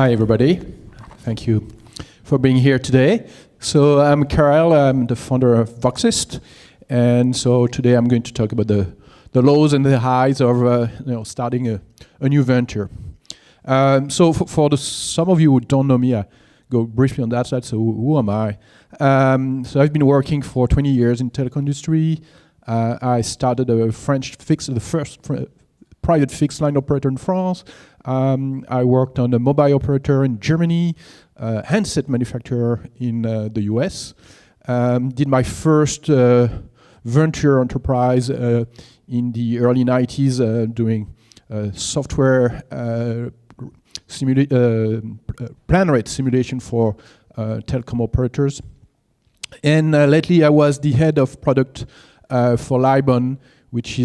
Hi, everybody. Thank you for being here today. So I'm Karel, I'm the founder of Voxist, and so today I'm going to talk about the lows and the highs of starting a new venture. So for some of you who don't know me, I go briefly on that side. So who am I? So I've been working for 20 years in telecom industry. I started the first private fixed line operator in France. I worked on a mobile operator in Germany, handset manufacturer in the US. Did my first venture enterprise in the early 90s doing software plan rate simulation for telecom operators. And lately I was the head of product for Libon, which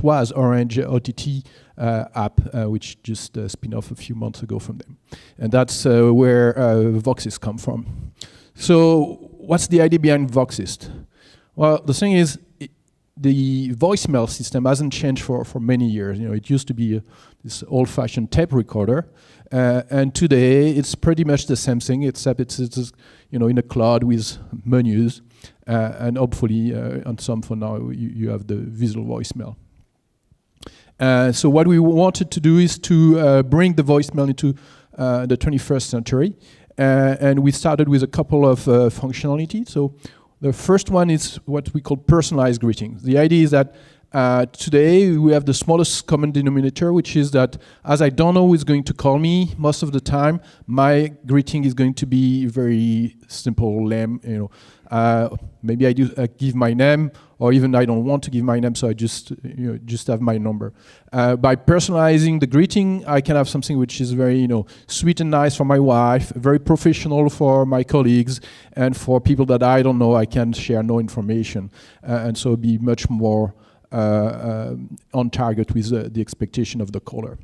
was Orange OTT app, which just spin off a few months ago from them. And that's where Voxist come from. So what's the idea behind Voxist? Well, the thing is, the voicemail system hasn't changed for many years. It used to be this old-fashioned tape recorder, and today it's pretty much the same thing, except it's in a cloud with menus, and hopefully on some for now you have the visual voicemail. So what we wanted to do is to bring the voicemail into the 21st century, and we started with a couple of functionality. So the first one is what we call personalized greetings. The idea is that today we have the smallest common denominator, which is that as I don't know who is going to call me, most of the time my greeting is going to be very simple, lame. Maybe I give my name, or even I don't want to give my name, so I just have my number. By personalizing the greeting, I can have something which is very sweet and nice for my wife, very professional for my colleagues, and for people that I don't know, I can share no information, and so be much more on target with the expectation of the caller.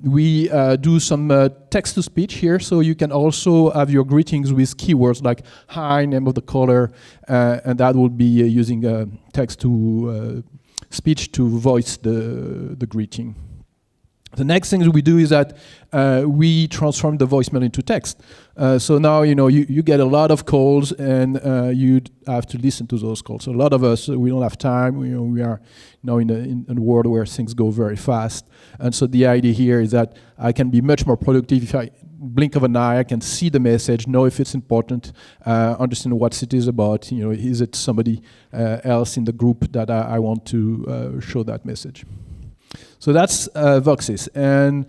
We do some text-to-speech here, so you can also have your greetings with keywords like hi, name of the caller, and that will be using text-to-speech to voice the greeting. The next thing we do is that we transform the voicemail into text. So now you get a lot of calls, and you have to listen to those calls. So a lot of us, we don't have time. We are now in a world where things go very fast, and so the idea here is that I can be much more productive if I blink of an eye. I can see the message, know if it's important, understand what it is about. Is it somebody else in the group that I want to show that message? So that's Voxist, and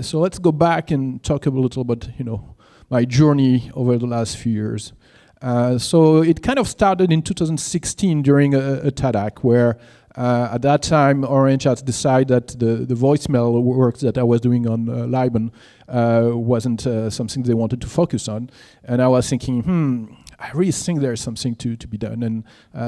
so let's go back and talk a little about my journey over the last few years. So it kind of started in 2016 during a TEDx where at that time Orange had decided that the voicemail work that I was doing on Libon wasn't something they wanted to focus on, and I was thinking, I really think there's something to be done, and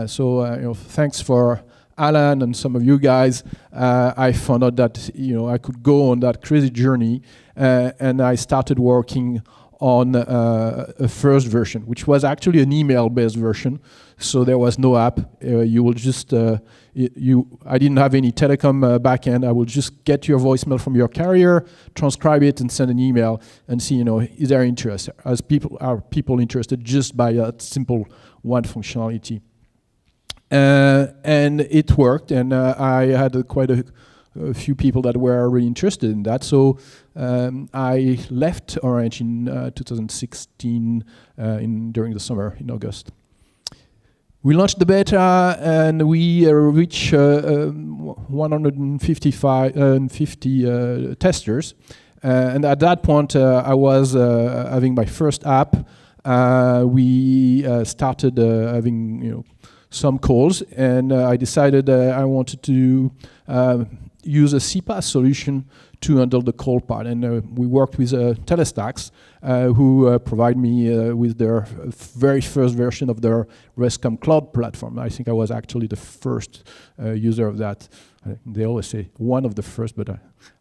so thanks for Alan and some of you guys, I found out that I could go on that crazy journey, and I started working on a first version, which was actually an email-based version. So there was no app. You will just I didn't have any telecom backend. I will just get your voicemail from your carrier, transcribe it, and send an email, and see is there interest? Are people interested just by a simple one functionality? And it worked, and I had quite a few people that were really interested in that. So I left Orange in 2016 during the summer in August. We launched the beta, and we reached 150 testers. And at that point, I was having my first app. We started having some calls, and I decided I wanted to use a CPaaS solution to handle the call part, and we worked with Telestacks, who provide me with their very first version of their Rescom cloud platform. I think I was actually the first user of that. They always say one of the first, but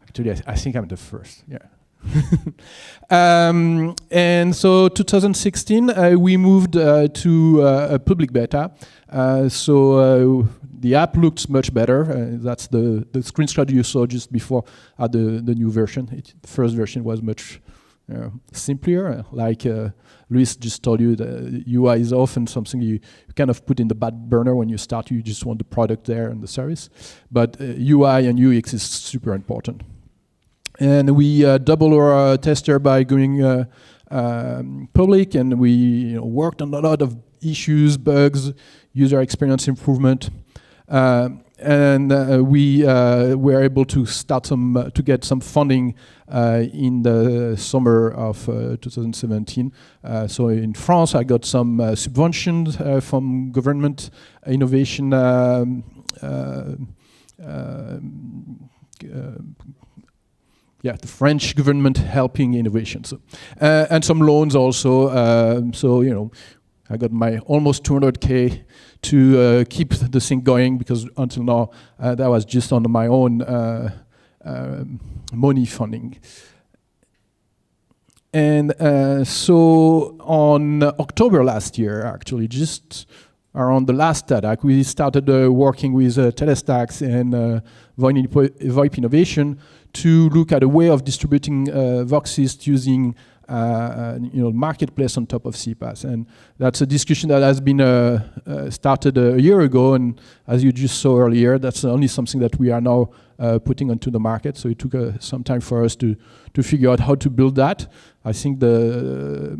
actually I think I'm the first. Yeah. And so 2016, we moved to a public beta. So the app looks much better. That's the screenshot you saw just before the new version. The first version was much simpler. Like Luis just told you, the UI is often something you kind of put in the back burner when you start. You just want the product there and the service. But UI and UX is super important. And we doubled our tester by going public, and we worked on a lot of issues, bugs, user experience improvement, and we were able to start to get some funding in the summer of 2017. So in France, I got some subventions from government innovation. The French government helping innovation, so, and some loans also. So I got my almost 200K to keep the thing going, because until now that was just on my own money funding. And so on October last year, actually, just around the last TEDx, we started working with Telestax and VoIP Innovation to look at a way of distributing Voxist using marketplace on top of CPaaS. And that's a discussion that has been started a year ago, and as you just saw earlier, that's only something that we are now putting onto the market. So it took some time for us to figure out how to build that. I think the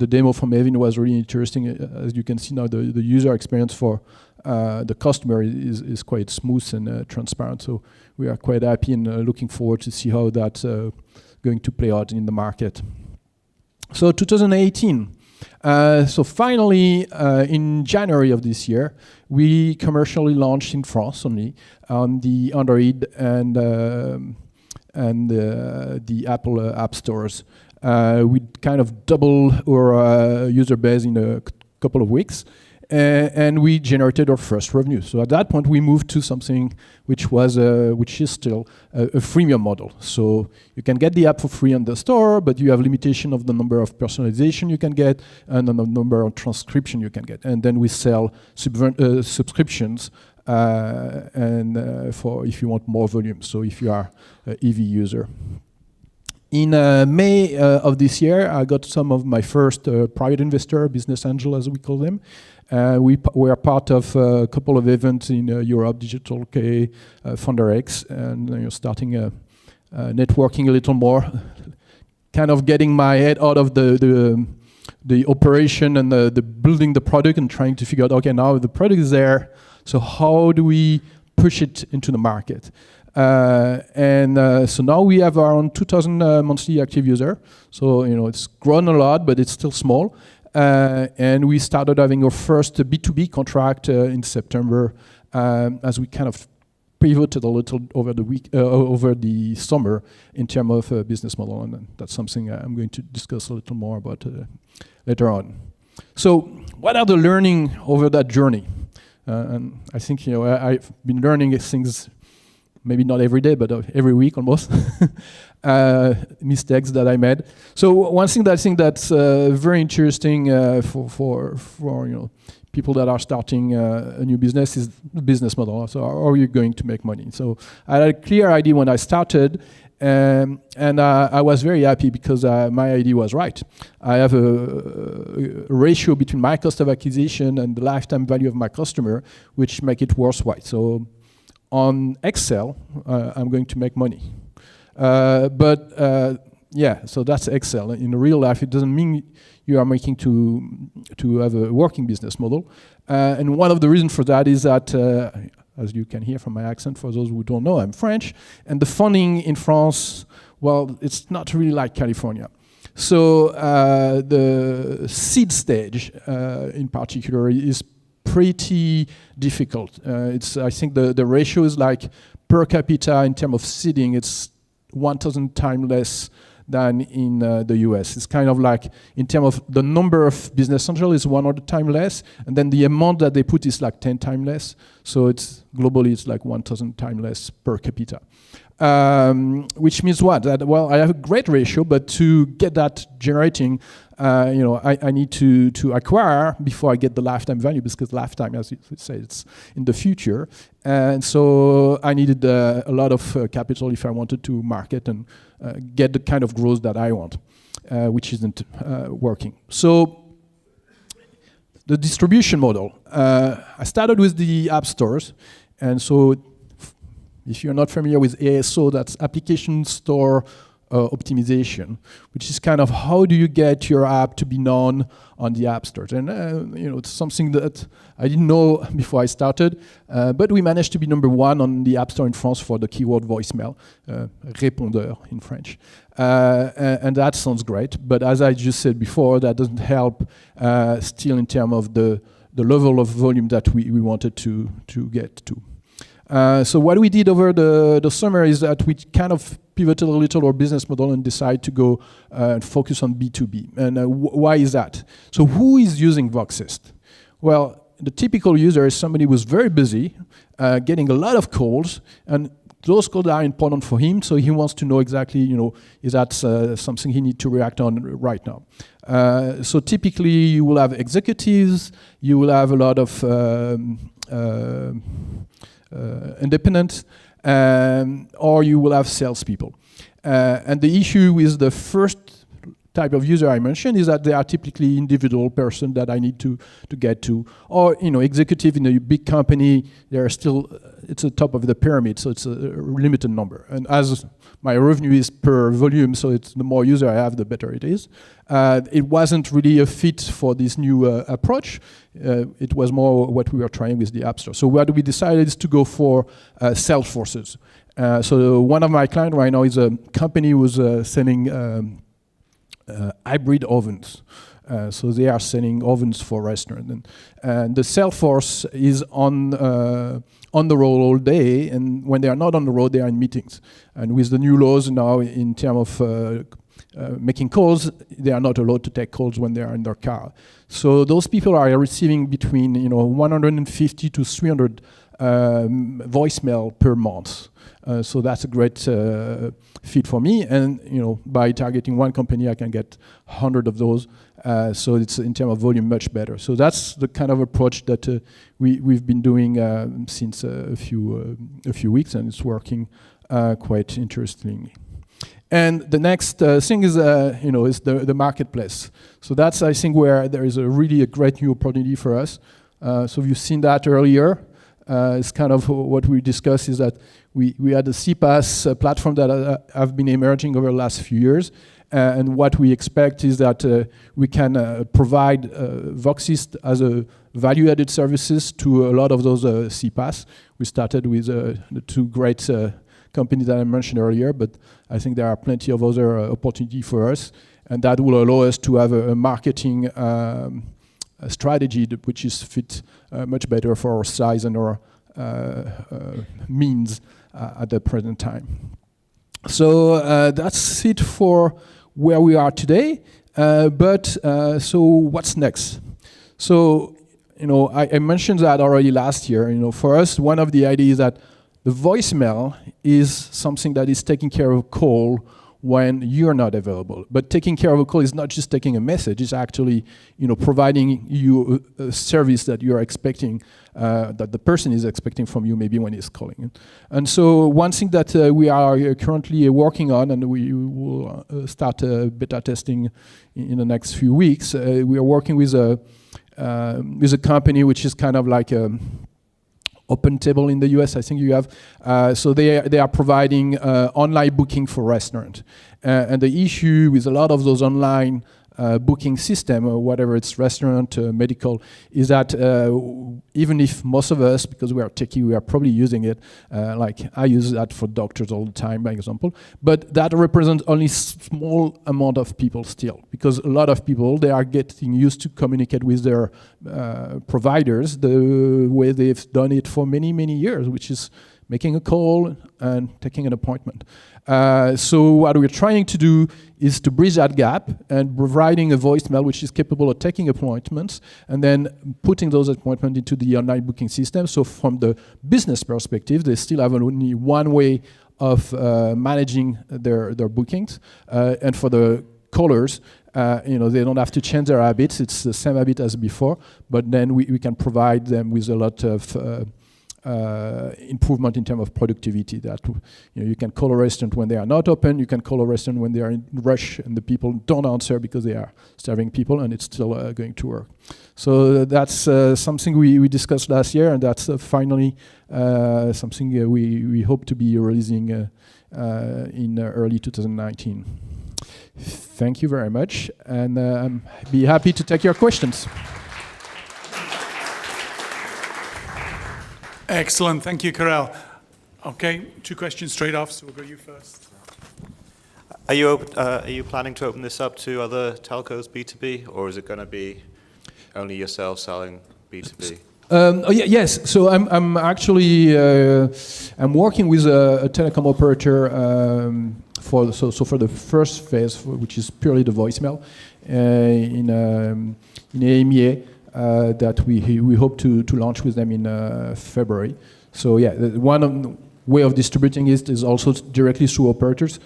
demo from Evan was really interesting. As you can see now, the user experience for the customer is quite smooth and transparent. So we are quite happy and looking forward to see how that's going to play out in the market. So 2018. So finally, in January of this year, we commercially launched in France only on the Android and the Apple app stores. We kind of doubled our user base in a couple of weeks, and we generated our first revenue. So at that point, we moved to something which is still a freemium model. So you can get the app for free on the store, but you have limitation of the number of personalization you can get and the number of transcription you can get. And then we sell subscriptions for if you want more volume. So if you are an EV user. In May of this year, I got some of my first private investor, business angel as we call them. We were part of a couple of events in Europe, Digital K, Founder X, and starting networking a little more, kind of getting my head out of the operation and the building the product and trying to figure out, okay, now the product is there, so how do we push it into the market? So now we have around 2,000 monthly active user. So it's grown a lot, but it's still small. And we started having our first B2B contract in September, as we kind of pivoted a little over the summer in terms of business model, and that's something I'm going to discuss a little more about later on. So, what are the learning over that journey? And I think I've been learning things. Maybe not every day, but every week almost. Mistakes that I made. So one thing that I think that's very interesting for people that are starting a new business is the business model. So how are you going to make money? So I had a clear idea when I started, and I was very happy because my idea was right. I have a ratio between my cost of acquisition and the lifetime value of my customer, which make it worthwhile. So on Excel, I'm going to make money. So that's Excel. In real life, it doesn't mean you are making to have a working business model. And one of the reasons for that is that, as you can hear from my accent, for those who don't know, I'm French. And the funding in France, well, it's not really like California. So the seed stage, in particular, is pretty difficult. I think the ratio is like per capita in terms of seeding, it's 1,000 times less than in the US. It's kind of like in terms of the number of business angels is 100 times less, and then the amount that they put is like 10 times less. So it's globally it's like 1,000 times less per capita. Which means what? That, well, I have a great ratio, but to get that generating, I need to acquire before I get the lifetime value, because lifetime, as you say, it's in the future. And so I needed a lot of capital if I wanted to market and get the kind of growth that I want, which isn't working. So the distribution model. I started with the app stores, and so if you're not familiar with ASO, that's application store optimization, which is kind of how do you get your app to be known on the app stores. And it's something that I didn't know before I started, but we managed to be #1 on the app store in France for the keyword voicemail, répondeur in French. And that sounds great, but as I just said before, that doesn't help still in terms of the level of volume that we wanted to get to. So what we did over the summer is that we kind of pivoted a little our business model and decided to go and focus on B2B. And why is that? So who is using Voxist? Well, the typical user is somebody who's very busy, getting a lot of calls, and those calls are important for him, so he wants to know exactly, is that something he needs to react on right now. So typically you will have executives, you will have a lot of independent, or you will have salespeople. And the issue with the first type of user I mentioned is that they are typically individual person that I need to get to. Or, executive in a big company, they are still, it's the top of the pyramid, so it's a limited number. And as my revenue is per volume, so it's the more user I have, the better it is. It wasn't really a fit for this new approach. It was more what we were trying with the App Store. So what we decided is to go for sales forces. So one of my clients right now is a company who's selling hybrid ovens. So they are selling ovens for restaurants. And the sales force is on the road all day, and when they are not on the road, they are in meetings. And with the new laws now in terms of making calls, they are not allowed to take calls when they are in their car. So those people are receiving between 150 to 300 voicemail per month. So that's a great fit for me. And by targeting one company, I can get 100 of those. So it's in terms of volume much better. So that's the kind of approach that we've been doing since a few weeks, and it's working quite interestingly. And the next thing is, is the marketplace. So that's, I think, where there is really a great new opportunity for us. So you've seen that earlier. It's kind of what we discussed is that we had a CPaaS platform that have been emerging over the last few years. And what we expect is that we can provide Voxist as a value-added services to a lot of those CPaaS. We started with the two great companies that I mentioned earlier, but I think there are plenty of other opportunities for us, and that will allow us to have a marketing strategy which is fit much better for our size and our means at the present time. So that's it for where we are today. So what's next? So I mentioned that already last year. For us, one of the ideas that the voicemail is something that is taking care of a call when you're not available. But taking care of a call is not just taking a message, it's actually providing you a service that you're expecting, that the person is expecting from you maybe when he's calling. And so one thing that we are currently working on, and we will start beta testing in the next few weeks, we are working with a company which is kind of like Open Table in the US, I think you have. So they are providing online booking for restaurant. And the issue with a lot of those online booking system, or whatever it's restaurant, medical, is that even if most of us, because we are techie, we are probably using it, like I use that for doctors all the time, by example, but that represents only small amount of people still, because a lot of people, they are getting used to communicate with their providers the way they've done it for many, many years, which is making a call and taking an appointment. So what we're trying to do is to bridge that gap and providing a voicemail which is capable of taking appointments and then putting those appointments into the online booking system. So from the business perspective, they still have only one way of managing their bookings. And for the callers, they don't have to change their habits. It's the same habit as before, but then we can provide them with a lot of improvement in terms of productivity. That you can call a restaurant when they are not open. You can call a restaurant when they are in rush and the people don't answer because they are serving people, and it's still going to work. So that's something we discussed last year, and that's finally something we hope to be releasing in early 2019. Thank you very much, and I'll be happy to take your questions. Excellent, thank you, Karel. Okay, 2 questions straight off, so we'll go you first. Are you planning to open this up to other telcos B2B, or is it going to be only yourself selling B2B? Yes. So I'm actually I'm working with a telecom operator for the first phase, which is purely the voicemail in EMEA. That we hope to launch with them in February. So yeah, one way of distributing it is also directly through operators.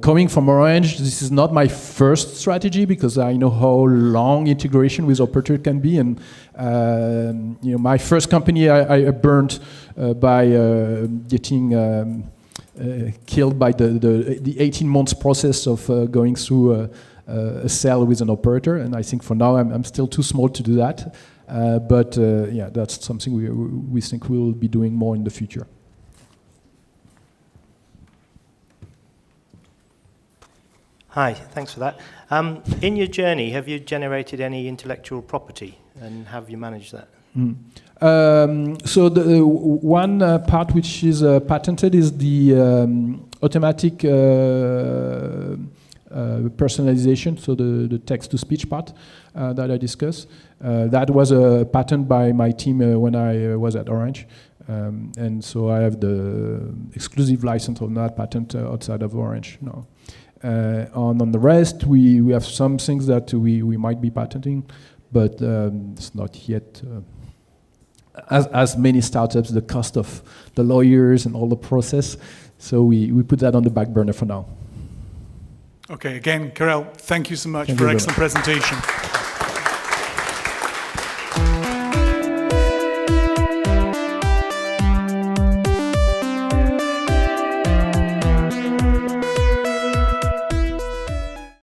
Coming from Orange, this is not my first strategy because I know how long integration with operator can be, and my first company I burned by getting killed by the 18 months process of going through a sell with an operator, and I think for now I'm still too small to do that. But that's something we think we'll be doing more in the future. Hi, thanks for that. In your journey, have you generated any intellectual property, and have you managed that? So the one part which is patented is the automatic personalization, so the text-to-speech part that I discussed. That was a patent by my team when I was at Orange. And so I have the exclusive license on that patent outside of Orange now. On the rest, we have some things that we might be patenting, but it's not yet, as many startups, the cost of the lawyers and all the process. So we put that on the back burner for now. Okay, again, Karel, thank you so much Thank for you excellent presentation.